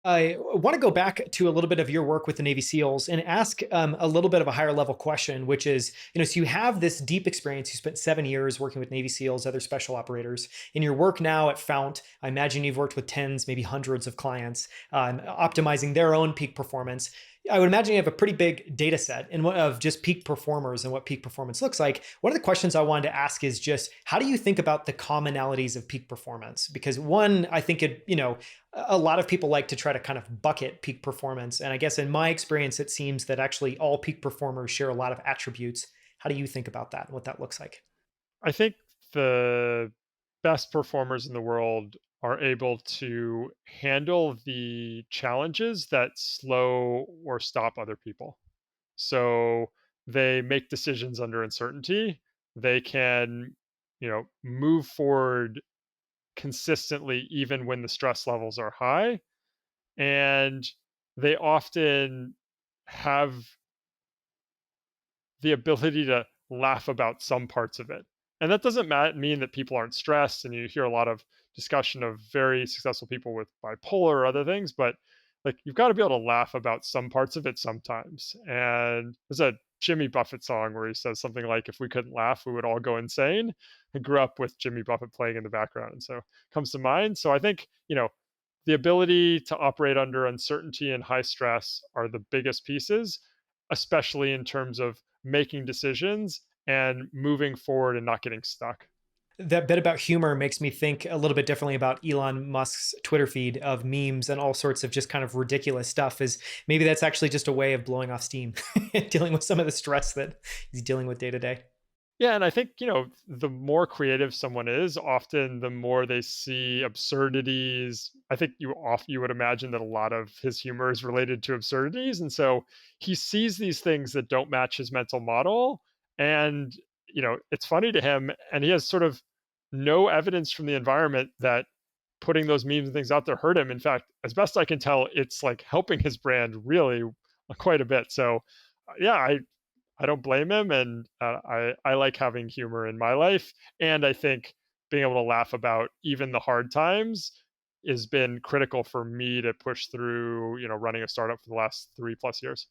I want to go back to a little bit of your work with the Navy SEALs and ask a little bit of a higher level question, which is, so you have this deep experience. You spent 7 years working with Navy SEALs, other special operators. In your work now at Fount, I imagine you've worked with tens, maybe hundreds of clients, optimizing their own peak performance. I would imagine you have a pretty big data set of just peak performers and what peak performance looks like. One of the questions I wanted to ask is just how do you think about the commonalities of peak performance? Because one, I think a lot of people like to try to kind of bucket peak performance. And I guess in my experience, it seems that actually all peak performers share a lot of attributes. How do you think about that and what that looks like? I think the best performers in the world are able to handle the challenges that slow or stop other people. So they make decisions under uncertainty. They can, move forward consistently even when the stress levels are high. And they often have the ability to laugh about some parts of it. And that doesn't mean that people aren't stressed. And you hear a lot of discussion of very successful people with bipolar or other things, but like you've got to be able to laugh about some parts of it sometimes. And there's a Jimmy Buffett song where he says something like, "If we couldn't laugh, we would all go insane." I grew up with Jimmy Buffett playing in the background, and so it comes to mind. So I think the ability to operate under uncertainty and high stress are the biggest pieces, especially in terms of making decisions and moving forward and not getting stuck. That bit about humor makes me think a little bit differently about Elon Musk's Twitter feed of memes and all sorts of just kind of ridiculous stuff. Is maybe that's actually just a way of blowing off steam, dealing with some of the stress that he's dealing with day to day. Yeah, and I think, the more creative someone is, often the more they see absurdities. I think you would imagine that a lot of his humor is related to absurdities, and so he sees these things that don't match his mental model, and it's funny to him, and he has sort of no evidence from the environment that putting those memes and things out there hurt him. In fact, as best I can tell, it's like helping his brand really quite a bit. So, yeah, I don't blame him, and I like having humor in my life, and I think being able to laugh about even the hard times has been critical for me to push through, running a startup for the last 3+ years.